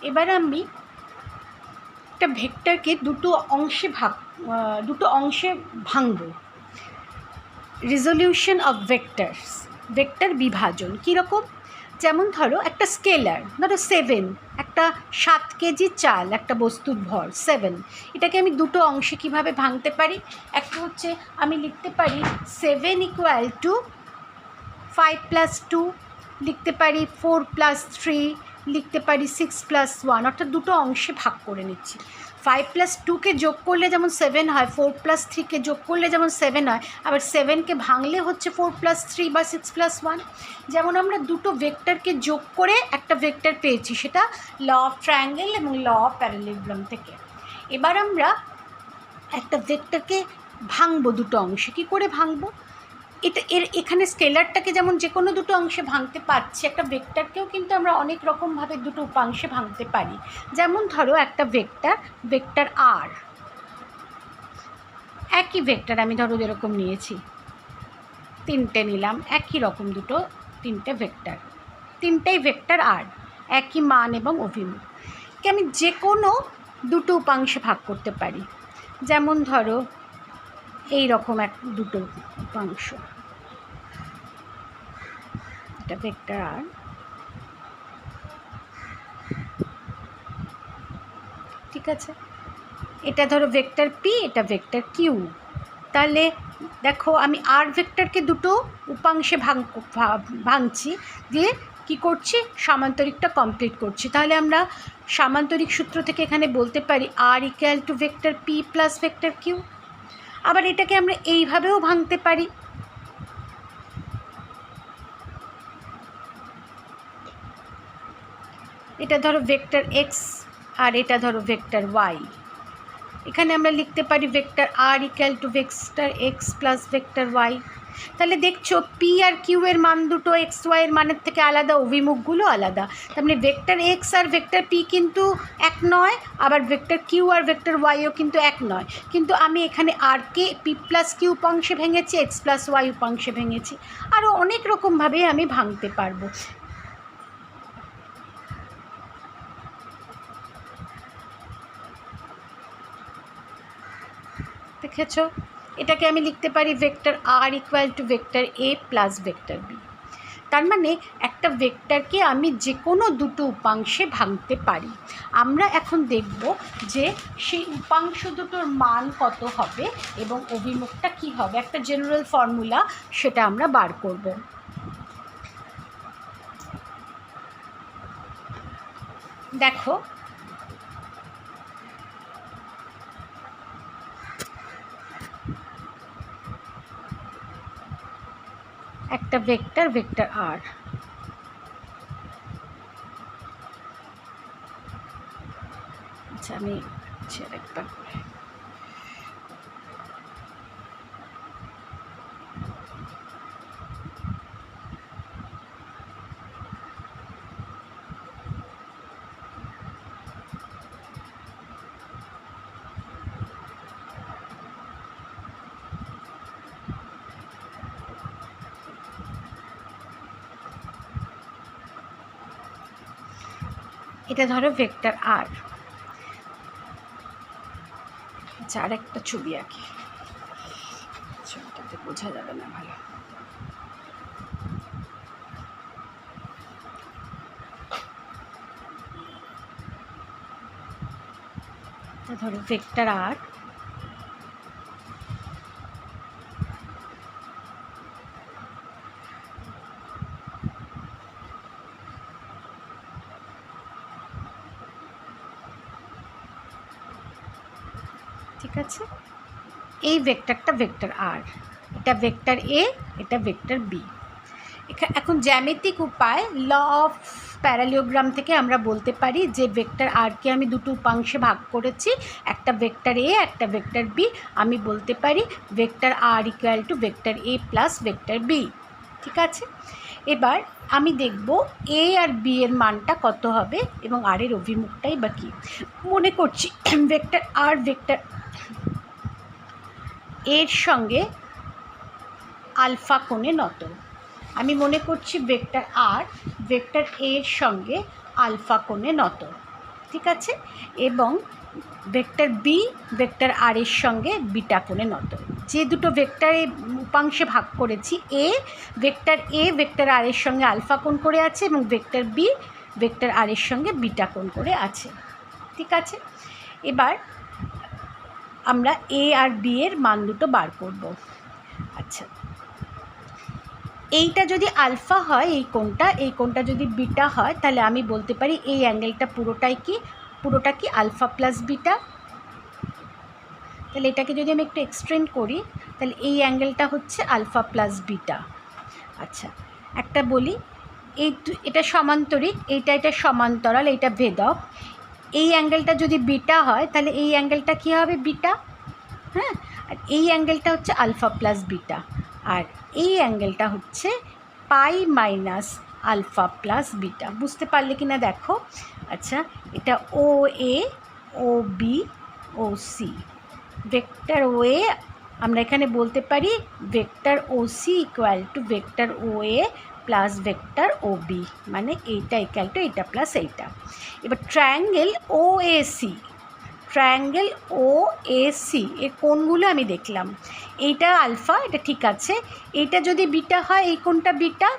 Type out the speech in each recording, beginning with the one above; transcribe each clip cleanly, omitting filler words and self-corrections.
এবার আমি একটা ভেক্টরকে দুটো অংশে ভাঙব। রেজলিউশন অফ ভেক্টরস, ভেক্টর বিভাজন কীরকম? যেমন ধরো একটা স্কেলার, ধরো 7, একটা 7 কেজি চাল, একটা বস্তুর ভর 7, এটাকে আমি দুটো অংশে কিভাবে ভাঙতে পারি? একটা হচ্ছে আমি লিখতে পারি 7 = 5 + 2, লিখতে পারি 4 + 3, লিখতে পারি 6 + 1, অর্থাৎ দুটো অংশে ভাগ করে নিচ্ছি। 5 + 2কে যোগ করলে যেমন 7 হয়, 4 + 3কে যোগ করলে যেমন 7 হয়, আবার 7কে ভাঙলে হচ্ছে 4 + 3 বা 6 + 1। যেমন আমরা দুটো ভেক্টরকে যোগ করে একটা ভেক্টর পেয়েছি, সেটা ল অফ ট্রায়াঙ্গেল এবং ল অফ প্যারালেলোগ্রাম থেকে। এবার আমরা একটা ভেক্টরকে ভাঙবো দুটো অংশে। কী করে ভাঙবো? এখানে স্কেলারটাকে যেমন যে কোনো দুটো অংশে ভাঙতে পারছি, একটা ভেক্টরকেও কিন্তু আমরা অনেক রকমভাবে দুটো উপাংশে ভাঙতে পারি। যেমন ধরো একটা ভেক্টর আর, একই ভেক্টর আমি ধরো যেরকম নিয়েছি, 3টে নিলাম, একই রকম তিনটে ভেক্টর, তিনটেই ভেক্টর আর, একই মান এবং অভিমুখ, কে আমি যে কোনো দুটো উপাংশে ভাগ করতে পারি। যেমন ধরো এই রকম দুটো উপাংশ, এটা ভেক্টর আর, ঠিক আছে, এটা ধরো ভেক্টর পি, এটা ভেক্টর কিউ। তাহলে দেখো আমি আর ভেক্টরকে দুটো উপাংশে ভাঙছি, দিয়ে কি করছি? সামান্তরিকটা কমপ্লিট করছি। তাহলে আমরা সামান্তরিক সূত্র থেকে এখানে বলতে পারি R = vector P plus vector Q. আবার এটাকে আমরা এইভাবেও ভাঙতে পারি, এটা ধরো ভেক্টর এক্স আর এটা ধরো ভেক্টর ওয়াই। এখানে আমরা লিখতে পারি vector R = vector X plus vector Y. তাহলে দেখছো পি আর কিউ এর মান দুটো এক্স ওয়াই এর মানের থেকে আলাদা, অভিমুখগুলো আলাদা। তার মানে ভেক্টর এক্স আর ভেক্টর পি কিন্তু এক নয়, আবার ভেক্টর কিউ আর ভেক্টর ওয়াইও কিন্তু এক নয়। কিন্তু আমি এখানে আরকে পি প্লাস কিউ উপাংশে ভেঙেছি, এক্স প্লাস ওয়াই উপাংশে ভেঙেছি। আরও অনেক রকমভাবে আমি ভাঙতে পারবো। দেখেছো? এটাকে আমি লিখতে পারি vector R = vector A plus vector B. তার মানে একটা ভেক্টরকে আমি যে কোনো দুটো উপাংশে ভাঙতে পারি। আমরা এখন দেখব যে সেই উপাংশ দুটোর মান কত হবে এবং অভিমুখটা কী হবে। একটা জেনারেল ফর্মুলা, সেটা আমরা বার করব। দেখো একটা ভেক্টর আর, আচ্ছা আমি একবার এটা ধরো ভেক্টর আর। আচ্ছা আর একটা ছবি আঁকি, ছবিটাতে বোঝা যাবে না ভালো। ধরো ভেক্টর আর, ঠিক আছে, এই ভেক্টরটা ভেক্টর আর, এটা ভেক্টর এ, এটা ভেক্টর বি। এখন জ্যামিতিক উপায় ল অফ প্যারালিওগ্রাম থেকে আমরা বলতে পারি যে ভেক্টর আরকে আমি দুটো উপাংশে ভাগ করেছি, একটা ভেক্টর এ, একটা ভেক্টর বি। আমি বলতে পারি vector R = vector A plus vector B, ঠিক আছে। এবার আমি দেখব এ আর বি এর মানটা কত হবে এবং আর এর অভিমুখটাই বা কী। মনে করছি ভেক্টর আর ভেক্টর এর সঙ্গে আলফা কোণে নত। আমি মনে করছি ভেক্টর আর ভেক্টর এর সঙ্গে আলফা কোণে নত। ঠিক আছে, এবং ভেক্টর বি ভেক্টর আর এর সঙ্গে বিটা কোণে নত। যে দুটো ভেক্টর উপাংশে ভাগ করেছি, এ ভেক্টর আর এর সঙ্গে আলফা কোণ করে আছে এবং ভেক্টর বি ভেক্টর আর এর সঙ্গে বিটা কোণ করে আছে। ঠিক আছে, এবার আমরা এ আর বি এর মান দুটো বার করব। আচ্ছা, এইটা যদি আলফা হয় এই কোণটা যদি বিটা হয়, তাহলে আমি বলতে পারি এই অ্যাঙ্গেলটা পুরোটা কি আলফা প্লাস বিটা। তাহলে এটাকে যদি আমি একটু এক্সটেন্ড করি, তাহলে এই অ্যাঙ্গেলটা হচ্ছে আলফা প্লাস বিটা। আচ্ছা, একটা বলি, এটা সমান্তরিক, এটা সমান্তরাল, এইটা ভেদক। এই অ্যাঙ্গেলটা যদি বিটা হয়, তাহলে এই অ্যাঙ্গেলটা কী হবে? বিটা। হ্যাঁ, আর এই অ্যাঙ্গেলটা হচ্ছে আলফা প্লাস বিটা, আর এই অ্যাঙ্গেলটা হচ্ছে pi minus alpha plus beta. বুঝতে পারলে কি না দেখো। আচ্ছা, এটা O A, O B, O C. Vector O A আমরা এখানে বলতে পারি vector O C equal to vector O A plus vector O B, মানে এইটা ইকুয়াল টু এইটা প্লাস এইটা। এবার ট্রায়াঙ্গেল ও এ সি, এর কোণগুলো আমি দেখলাম। এইটা আলফা, এটা ঠিক আছে। এইটা যদি বিটা হয়, এই কোণটা বিটা,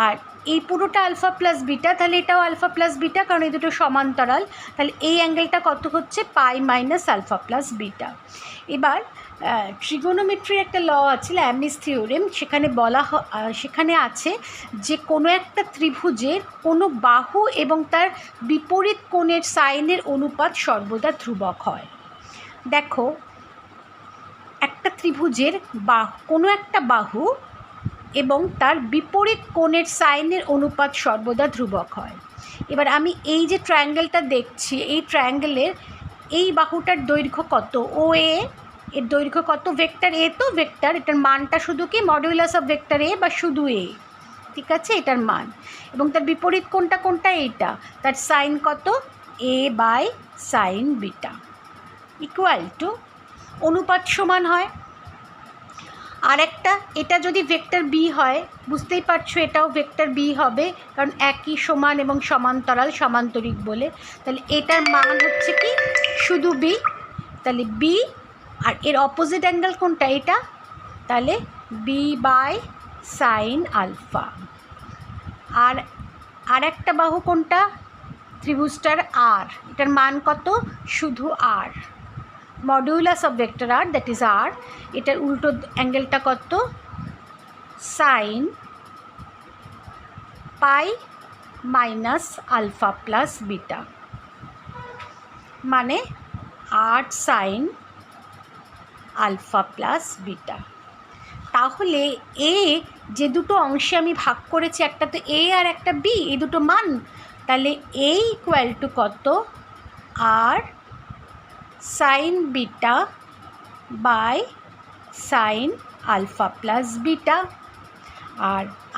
আর এই পুরোটা আলফা প্লাস বিটা, তাহলে এটাও আলফা প্লাস বিটা, কারণ এই দুটো সমান্তরাল। তাহলে এই অ্যাঙ্গেলটা কত হচ্ছে? Pi minus alpha plus beta. এবার ট্রিগোনোমেট্রির একটা ল আছে, ল্যামনিস থিওরেম, সেখানে আছে যে কোনো একটা ত্রিভুজের কোনো বাহু এবং তার বিপরীত কোণের সাইনের অনুপাত সর্বদা ধ্রুবক হয়। দেখো, একটা ত্রিভুজের কোনো একটা বাহু এবং তার বিপরীত কোণের সাইনের অনুপাত সর্বদা ধ্রুবক হয়। এবার আমি এই যে ট্রায়াঙ্গেলটা দেখছি, এই ট্রায়াঙ্গেলের এই বাহুটার দৈর্ঘ্য কত? ও এ, এর দৈর্ঘ্য কত? ভেক্টর এ, তো ভেক্টর, এটার মানটা শুধু কি মডুলাস অফ ভেক্টর এ বা শুধু এ। ঠিক আছে, এটার মান। এবং তার বিপরীত কোণটা এইটা, তার সাইন কত? A by sine beta equal to, অনুপাত সমান হয়। আর একটা, এটা যদি ভেক্টর বি হয়, বুঝতেই পারছো এটাও ভেক্টর বি হবে, কারণ একই সমান এবং সমান্তরাল, সমান্তরিক বলে। তাহলে এটার মান হচ্ছে কি? শুধু বি। তাহলে বি, আর এর অপোজিট অ্যাঙ্গেল কোনটা? এটা। তাহলে বি বাই সাইন আলফা। আর একটা বাহু কোনটা? ত্রিভুজটার আর, এটার মান কত? শুধু R. Modulus of vector R, that is R. এটার উল্টো অ্যাঙ্গেলটা কত? Sine pi minus alpha plus beta, মানে 8 সাইন আলফা প্লাস বিটা। তাহলে এ যে দুটো অংশে আমি ভাগ করেছি, একটা তো এ আর একটা বি, এই দুটো মান, তাহলে এ ইকুয়াল টু কত? R sine beta by sine alpha plus beta.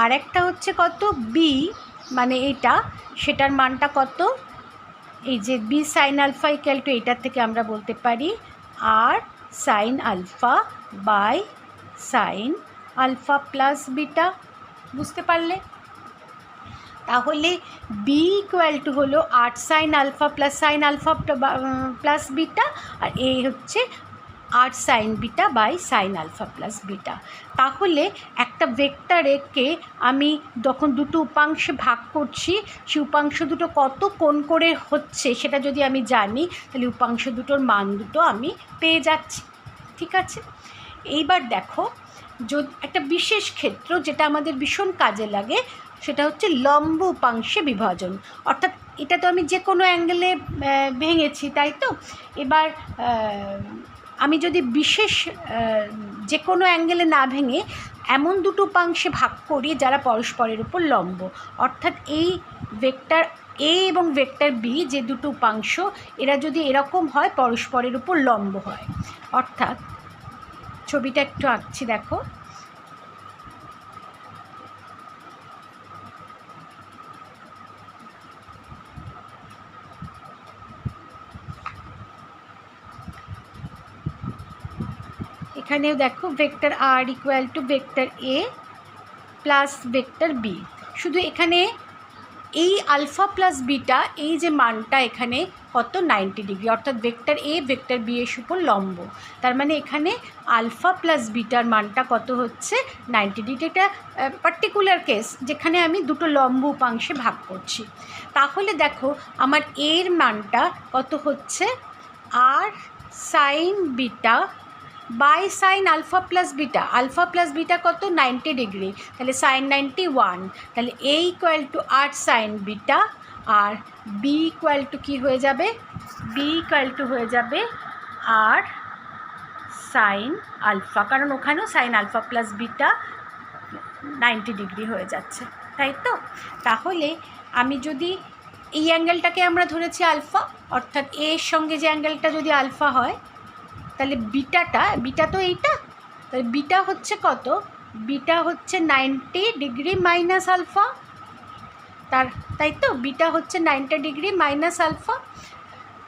আর একটা হচ্ছে কত? বি, মানে এইটা, সেটার মানটা কত? এই যে B sine alpha equal to, এইটার থেকে আমরা বলতে পারি R sine alpha by sine alpha plus beta. বুঝতে পারলে? তাহলে বি ইকুয়াল টু হলো 8 sine alpha plus sine alpha plus beta, আর এ হচ্ছে 8 sine beta by sine alpha plus beta. তাহলে একটা ভেক্টরকে আমি যখন দুটো উপাংশে ভাগ করছি, সেই উপাংশ দুটো কত কোণ করে হচ্ছে সেটা যদি আমি জানি, তাহলে উপাংশ দুটোর মান দুটো আমি পেয়ে যাচ্ছি। ঠিক আছে, এইবার দেখো, যদি একটা বিশেষ ক্ষেত্র যেটা আমাদের ভীষণ কাজে লাগে, সেটা হচ্ছে লম্ব উপাংশে বিভাজন। অর্থাৎ এটা তো আমি যে কোনো অ্যাঙ্গেলে ভেঙেছি, তাই তো? এবার আমি যদি বিশেষ যে কোনো অ্যাঙ্গেলে না ভেঙে এমন দুটো উপাংশে ভাগ করি যারা পরস্পরের উপর লম্ব, অর্থাৎ এই ভেক্টর এ এবং ভেক্টর বি যে দুটো উপাংশ, এরা যদি এরকম হয়, পরস্পরের উপর লম্ব হয়, অর্থাৎ ছবিটা একটু আঁকছি, দেখো। এখানেও দেখো vector R equal to vector A plus vector B. শুধু এখানে এই আলফা প্লাস বিটা এই যে মানটা এখানে কত 90 ডিগ্রি, অর্থাৎ ভেক্টর এ ভেক্টর বি এর উপর লম্ব। তার মানে এখানে আলফা প্লাস বিটার মানটা কত হচ্ছে 90 ডিগ্রি। এটা পার্টিকুলার কেস যেখানে আমি দুটো লম্ব উপাংশে ভাগ করছি। তাহলে দেখো আমার এর মানটা কত হচ্ছে R sine beta by sine alpha plus beta. Alpha plus beta কত 90 ডিগ্রি, তাহলে সাইন 91, তাহলে A equal to R sine beta, আর বি ইকুয়াল টু কী হয়ে যাবে, বি ইকুয়াল টু হয়ে যাবে আর সাইন আলফা, কারণ ওখানেও sine alpha plus beta 90 degree হয়ে যাচ্ছে, তাই তো। তাহলে আমি যদি এই অ্যাঙ্গেলটাকে আমরা ধরেছি আলফা, অর্থাৎ এর সঙ্গে যে অ্যাঙ্গেলটা যদি আলফা হয়, তাহলে বিটা তো এইটা, তাহলে বিটা হচ্ছে কত, বিটা হচ্ছে 90 ডিগ্রি মাইনাস আলফা, তাই তো, বিটা হচ্ছে 90 ডিগ্রি মাইনাস আলফা।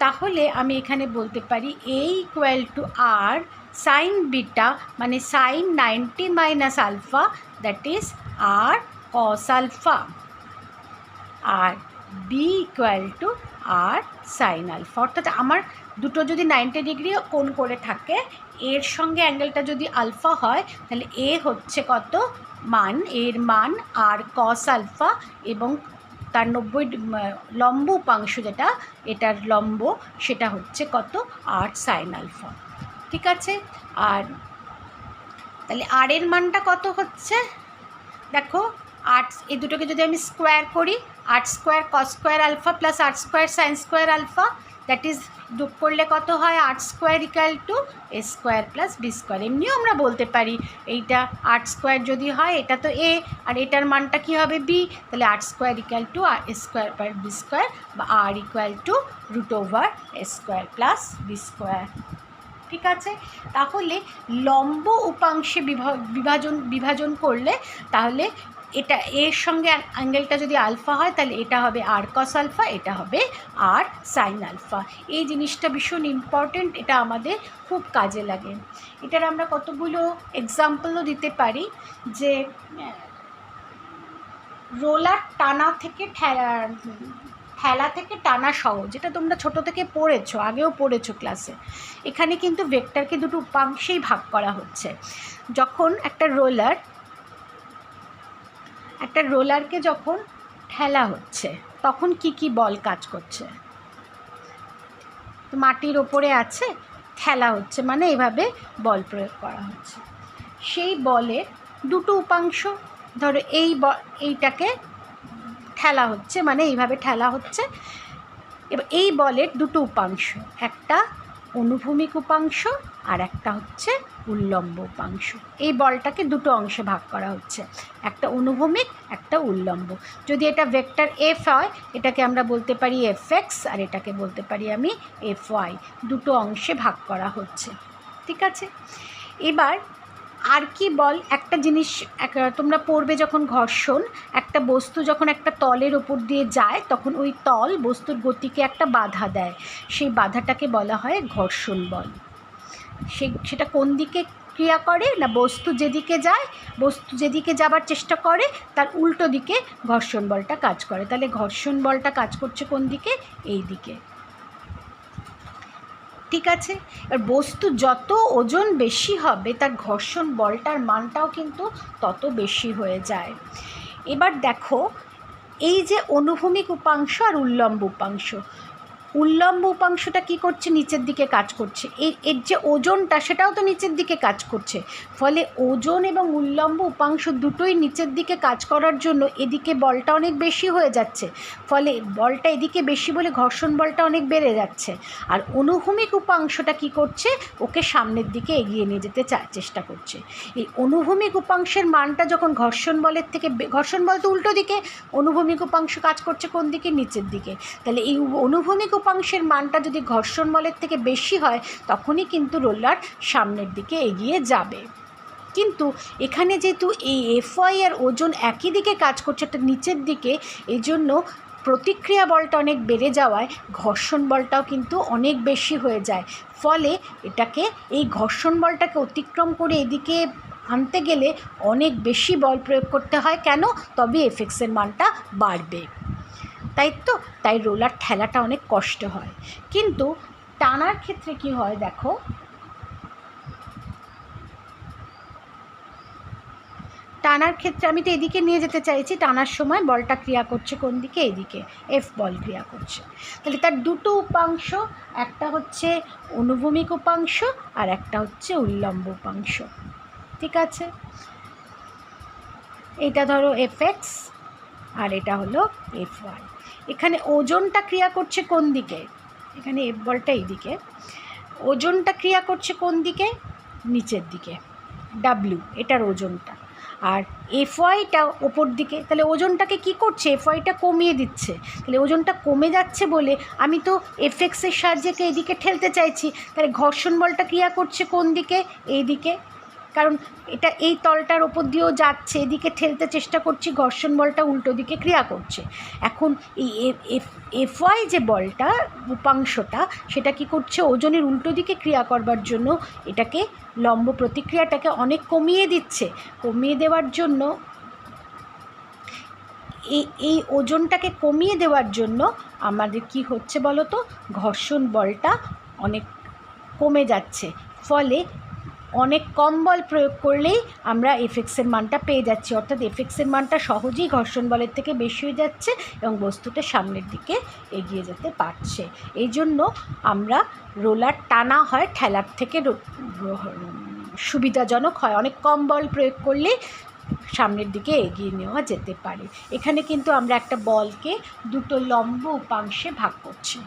তাহলে আমি এখানে বলতে পারি A equal to R sine beta মানে sine 90 minus alpha, that is R cos alpha, আর B equal to R sine alpha. অর্থাৎ আমার দুটো যদি 90 ডিগ্রি কোণ করে থাকে, এর সঙ্গে অ্যাঙ্গেলটা যদি আলফা হয়, তাহলে এ হচ্ছে কত মান, এর মান আর কস আলফা, এবং তার 90 লম্ব উপাংশ যেটা এটার লম্ব সেটা হচ্ছে কত আর সাইন আলফা। ঠিক আছে, আর তাহলে আর এর মানটা কত হচ্ছে, দেখো আট, এই দুটোকে যদি আমি স্কোয়ার করি, R square cos square alpha plus R square sine square alpha, that is যোগ করলে কত হয় R square equal to A square plus B square. এমনিও আমরা বলতে পারি এইটা আট স্কোয়ার যদি হয়, এটা তো এ আর এটার মানটা কী হবে বি, তাহলে আট স্কোয়ার ইকাল টু আর A square plus B square, বা R equal to root over A square plus B square. ঠিক আছে, তাহলে লম্ব উপাংশে বিভাজন করলে তাহলে এটা এর সঙ্গে অ্যাঙ্গেলটা যদি আলফা হয়, তাহলে এটা হবে আর কস আলফা, এটা হবে আর সাইন আলফা। এই জিনিসটা ভীষণ ইম্পর্টেন্ট, এটা আমাদের খুব কাজে লাগে। এটার আমরা কতগুলো এক্সাম্পলও দিতে পারি, যে রোলার টানা থেকে ঠেলা থেকে টানা সহজ, যেটা তোমরা ছোট থেকে পড়েছো, আগেও পড়েছো ক্লাসে। এখানে কিন্তু ভেক্টরকে দুটো উপাংশেই ভাগ করা হচ্ছে। যখন একটা রোলারকে যখন ঠেলা হচ্ছে, তখন কি বল কাজ করছে, তো মাটির ওপরে আছে, ঠেলা হচ্ছে মানে এভাবে বল প্রয়োগ করা হচ্ছে। সেই বলের দুটো উপাংশ, ধরো এইটাকে ঠেলা হচ্ছে মানে এইভাবে ঠেলা হচ্ছে, এবার এই বলের দুটো উপাংশ, একটা অনুভূমিক উপাংশ আর একটা হচ্ছে উল্লম্ব উপাংশ। এই বলটাকে দুটো অংশে ভাগ করা হচ্ছে, একটা অনুভূমিক একটা উল্লম্ব। যদি এটা ভেক্টর এফ হয়, এটাকে আমরা বলতে পারি এফ এক্স, আর এটাকে বলতে পারি আমি এফ ওয়াই, দুটো অংশে ভাগ করা হচ্ছে। ঠিক আছে, এবার আর কি বল, একটা জিনিস তোমরা পড়বে যখন ঘর্ষণ, একটা বস্তু যখন একটা তলের ওপর দিয়ে যায়, তখন ওই তল বস্তুর গতিকে একটা বাধা দেয়, সেই বাধাটাকে বলা হয় ঘর্ষণ বল। সেটা কোন দিকে ক্রিয়া করে না, বস্তু যেদিকে যাবার চেষ্টা করে তার উল্টো দিকে ঘর্ষণ বলটা কাজ করে। তাহলে ঘর্ষণ বলটা কাজ করছে কোন দিকে, এই দিকে। ঠিক আছে, আর বস্তু যত ওজন বেশি হবে, তার ঘর্ষণ বলটার মানটাও কিন্তু তত বেশি হয়ে যায়। এবার দেখো, এই যে অনুভূমিক উপাংশ আর উল্লম্ব উপাংশ, উল্লম্ব উপাংশটা কি করছে, নিচের দিকে কাজ করছে, এর যে ওজনটা সেটাও তো নিচের দিকে কাজ করছে। ফলে ওজন এবং উল্লম্ব উপাংশ দুটোই নিচের দিকে কাজ করার জন্য এদিকে বলটা অনেক বেশি হয়ে যাচ্ছে, ফলে বলটা এদিকে বেশি বলে ঘর্ষণ বলটা অনেক বেড়ে যাচ্ছে। আর অনুভূমিক উপাংশটা কি করছে, ওকে সামনের দিকে এগিয়ে নিয়ে যেতে চেষ্টা করছে। এই অনুভূমিক উপাংশের মানটা যখন ঘর্ষণ বলের থেকে, ঘর্ষণ বল তো উল্টো দিকে, অনুভূমিক উপাংশ কাজ করছে কোন দিকে, নিচের দিকে। তাহলে এই অনুভূমিক উপাংশের মানটা যদি ঘর্ষণ বলের থেকে বেশি হয়, তখনই কিন্তু রোলার সামনের দিকে এগিয়ে যাবে। কিন্তু এখানে যেহেতু এই এফওয়াই আর ওজন একই দিকে কাজ করছে, একটা নিচের দিকে, এই জন্য প্রতিক্রিয়া বলটা অনেক বেড়ে যাওয়ায় ঘর্ষণ বলটাও কিন্তু অনেক বেশি হয়ে যায়। ফলে এই ঘর্ষণ বলটাকে অতিক্রম করে এদিকে আনতে গেলে অনেক বেশি বল প্রয়োগ করতে হয়। কেন? তবে এফএক্সের মানটা বাড়বে। তাই তো, তাই রোলার ঠেলাটা অনেক কষ্ট হয়। কিন্তু টানার ক্ষেত্রে কি হয় দেখো, টানার ক্ষেত্রে আমি তো এদিকে নিয়ে যেতে চাইছি, টানার সময় বলটা ক্রিয়া করছে কোন দিকে, এদিকে এফ বল ক্রিয়া করছে। তাহলে তার দুটো উপাংশ, একটা হচ্ছে অনুভূমিক উপাংশ আর একটা হচ্ছে উল্লম্ব উপাংশ। ঠিক আছে, এটা ধরো এফ এক্স আর এটা হলো এফ ওয়াই। এখানে ওজনটা ক্রিয়া করছে কোন দিকে, এখানে এফ বলটা এইদিকে, ওজনটা ক্রিয়া করছে কোন দিকে, নিচের দিকে, ডাব্লিউ এটার ওজনটা, আর এফ ওয়াইটা ওপর দিকে। তাহলে ওজনটাকে কি করছে, এফ ওয়াইটা কমিয়ে দিচ্ছে। তাহলে ওজনটা কমে যাচ্ছে বলে আমি তো এফ এক্সের সাহায্যে এদিকে ঠেলতে চাইছি, তাহলে ঘর্ষণ বলটা ক্রিয়া করছে কোন দিকে, এই দিকে, কারণ এটা এই তলটার ওপর দিয়েও যাচ্ছে, এদিকে ঠেলতে চেষ্টা করছি, ঘর্ষণ বলটা উল্টো দিকে ক্রিয়া করছে। এখন এই এফ ওয়াই যে বলটা উপাংশটা, সেটা কি করছে, ওজনের উল্টো দিকে ক্রিয়া করবার জন্য এটাকে লম্ব প্রতিক্রিয়াটাকে অনেক কমিয়ে দিচ্ছে। কমিয়ে দেওয়ার জন্য এই ওজনটাকে কমিয়ে দেওয়ার জন্য আমাদের কি হচ্ছে বলো তো, ঘর্ষণ বলটা অনেক কমে যাচ্ছে। ফলে অনেক কম বল প্রয়োগ করলেই আমরা এফএক্সের মানটা পেয়ে যাচ্ছি, অর্থাৎ এফএক্সের মানটা সহজেই ঘর্ষণ বলের থেকে বেশি হয়ে যাচ্ছে এবং বস্তুটা সামনের দিকে এগিয়ে যেতে পারছে। এই জন্য আমরা রোলার টানা হয় ঠেলার থেকে সুবিধাজনক হয়, অনেক কম বল প্রয়োগ করলে সামনের দিকে এগিয়ে নেওয়া যেতে পারে। এখানে কিন্তু আমরা একটা বলকে দুটো লম্ব উপাংশে ভাগ করছি।